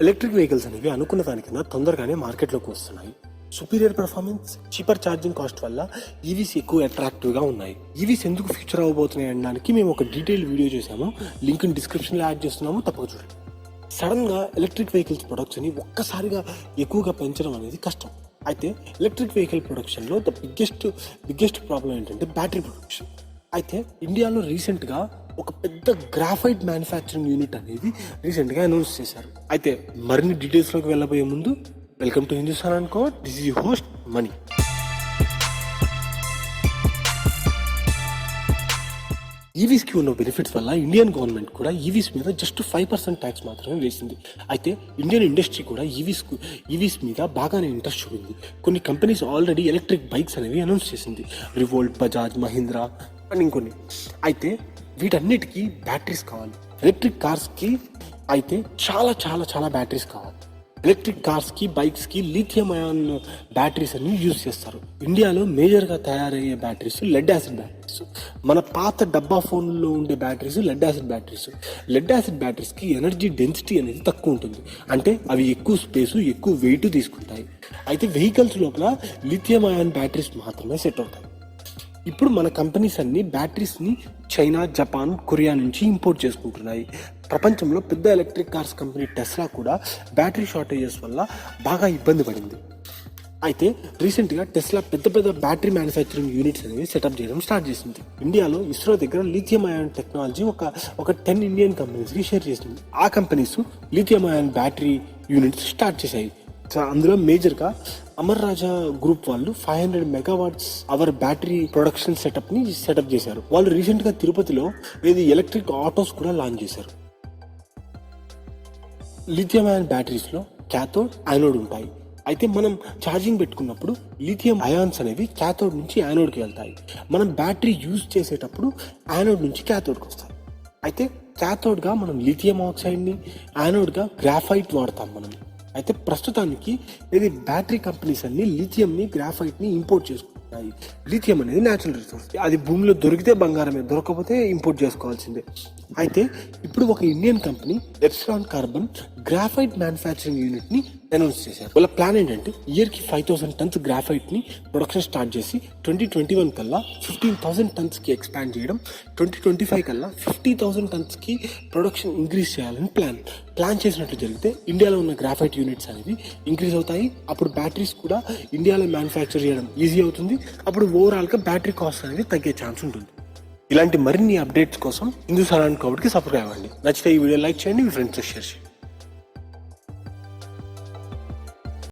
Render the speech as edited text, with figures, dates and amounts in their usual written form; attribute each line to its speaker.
Speaker 1: Electric vehicles అనేవి అనుకున్న దానికన్నా తొందరగానే మార్కెట్లోకి వస్తున్నాయి. Superior performance, cheaper charging cost వల్ల ఈవీస్ ఎక్కువ అట్రాక్టివ్గా ఉన్నాయి. ఈవీస్ ఎందుకు ఫ్యూచర్ అవ్వబోతున్నాయి అనడానికి మేము ఒక డీటెయిల్ వీడియో చేసాము. లింక్ డిస్క్రిప్షన్లో యాడ్ చేస్తున్నాము, తప్పక చూడండి. సడన్గా ఎలక్ట్రిక్ వెహికల్స్ ప్రొడక్ట్స్ని ఒక్కసారిగా ఎక్కువగా పెంచడం అనేది కష్టం. అయితే ఎలక్ట్రిక్ వెహికల్ ప్రొడక్షన్లో ద బిగ్గెస్ట్ ప్రాబ్లం ఏంటంటే బ్యాటరీ ప్రొడక్షన్. అయితే ఇండియాలో రీసెంట్గా ఒక పెద్ద గ్రాఫైట్ మ్యానుఫ్యాక్చరింగ్ యూనిట్ అనేది రీసెంట్గా అనౌన్స్ చేశారు. అయితే మరిన్ని డీటెయిల్స్లోకి వెళ్ళబోయే ముందు welcome to Hindustan and co. This is host Mani. ఈవీస్కి ఉన్న బెనిఫిట్స్ వల్ల ఇండియన్ గవర్నమెంట్ కూడా ఈవీస్ మీద జస్ట్ 5% ట్యాక్స్ మాత్రమే వేసింది. అయితే ఇండియన్ ఇండస్ట్రీ కూడా ఈవీస్ మీద బాగానే ఇంట్రెస్ట్ చూపింది. కొన్ని కంపెనీస్ ఆల్రెడీ ఎలక్ట్రిక్ బైక్స్ అనేవి అనౌన్స్ చేసింది. రివోల్ట్, బజాజ్, మహీంద్రా అండ్ ఇంకొన్ని. అయితే వీటన్నిటికీ బ్యాటరీస్ కావాలి. ఎలక్ట్రిక్ కార్స్కి అయితే చాలా చాలా చాలా బ్యాటరీస్ కావాలి. ఎలక్ట్రిక్ కార్స్కి, బైక్స్కి లిథియం అయాన్ బ్యాటరీస్ అన్ని యూజ్ చేస్తారు. ఇండియాలో మేజర్గా తయారయ్యే బ్యాటరీస్ లెడ్ యాసిడ్ బ్యాటరీస్. మన పాత డబ్బా ఫోన్లో ఉండే batteries lead acid batteries. Lead acid బ్యాటరీస్కి ఎనర్జీ డెన్సిటీ అనేది తక్కువ ఉంటుంది. అంటే అవి ఎక్కువ స్పేసు, ఎక్కువ వెయిట్ తీసుకుంటాయి. అయితే వెహికల్స్ లోపల లిథియం అయాన్ బ్యాటరీస్ మాత్రమే సెట్ అవుతాయి. ఇప్పుడు మన కంపెనీస్ అన్ని బ్యాటరీస్ని చైనా, జపాన్, కొరియా నుంచి ఇంపోర్ట్ చేసుకుంటున్నాయి. ప్రపంచంలో పెద్ద ఎలక్ట్రిక్ కార్స్ కంపెనీ టెస్లా కూడా బ్యాటరీ షార్టేజెస్ వల్ల బాగా ఇబ్బంది పడింది. అయితే రీసెంట్గా టెస్లా పెద్ద బ్యాటరీ మ్యానుఫ్యాక్చరింగ్ యూనిట్స్ అనేవి సెటప్ చేయడం స్టార్ట్ చేసింది. ఇండియాలో ఇస్రో దగ్గర లిథియం అయాన్ టెక్నాలజీ ఒక 10 ఇండియన్ కంపెనీస్కి షేర్ చేసింది. ఆ companies lithium ion battery units start చేశాయి. అందులో మేజర్గా అమర్ రాజా గ్రూప్ వాళ్ళు 500 megawatts hour battery production setup చేశారు. వాళ్ళు రీసెంట్గా తిరుపతిలో ఎలక్ట్రిక్ ఆటోస్ కూడా లాంచ్ చేశారు. లిథియం అయాన్ బ్యాటరీస్లో క్యాథోడ్, యానోడ్ ఉంటాయి. అయితే మనం ఛార్జింగ్ పెట్టుకున్నప్పుడు లిథియం అయాన్స్ అనేవి క్యాథోడ్ నుంచి యానోడ్కి వెళ్తాయి. మనం బ్యాటరీ యూజ్ చేసేటప్పుడు యానోడ్ నుంచి క్యాథోడ్కి వస్తాయి. అయితే క్యాథోడ్గా మనం లిథియం ఆక్సైడ్ని, యానోడ్గా గ్రాఫైట్ వాడతాం మనం. అయితే ప్రస్తుతానికి బ్యాటరీ కంపెనీస్ అన్ని లిథియంని, గ్రాఫైట్ని ఇంపోర్ట్ చేసుకుంటున్నాయి. లిథియం అనేది న్యాచురల్ రిసోర్స్. అది భూమిలో దొరికితే బంగారమే, దొరకకపోతే ఇంపోర్ట్ చేసుకోవాల్సిందే. అయితే ఇప్పుడు ఒక Indian company Epsilon carbon graphite manufacturing యూనిట్ని అనౌన్స్ చేశారు. వాళ్ళ ప్లాన్ ఏంటంటే ఇయర్కి 5,000 టన్స్ గ్రాఫైట్ని ప్రొడక్షన్ స్టార్ట్ చేసి 2021 కల్లా 15,000 టన్స్కి ఎక్స్పాండ్ చేయడం, 2025 కల్లా 50,000 టన్స్కి ప్రొడక్షన్ ఇంక్రీజ్ చేయాలని ప్లాన్ చేసినట్లు జరిగితే ఇండియాలో ఉన్న గ్రాఫైట్ యూనిట్స్ అనేవి ఇంక్రీజ్ అవుతాయి. అప్పుడు బ్యాటరీస్ కూడా ఇండియాలో మ్యానుఫ్యాక్చర్ చేయడం ఈజీ అవుతుంది. అప్పుడు ఓవరాల్గా బ్యాటరీ కాస్ట్ అనేది తగ్గే ఛాన్స్ ఉంటుంది. ఇలాంటి మరిన్ని అప్డేట్స్ కోసం హిందుస్థాన్ అండ్ కోకి సబ్స్క్రైబ్ అవ్వండి. నచ్చితే ఈ వీడియో లైక్ చేయండి, మీ ఫ్రెండ్స్తో షేర్ చేయండి.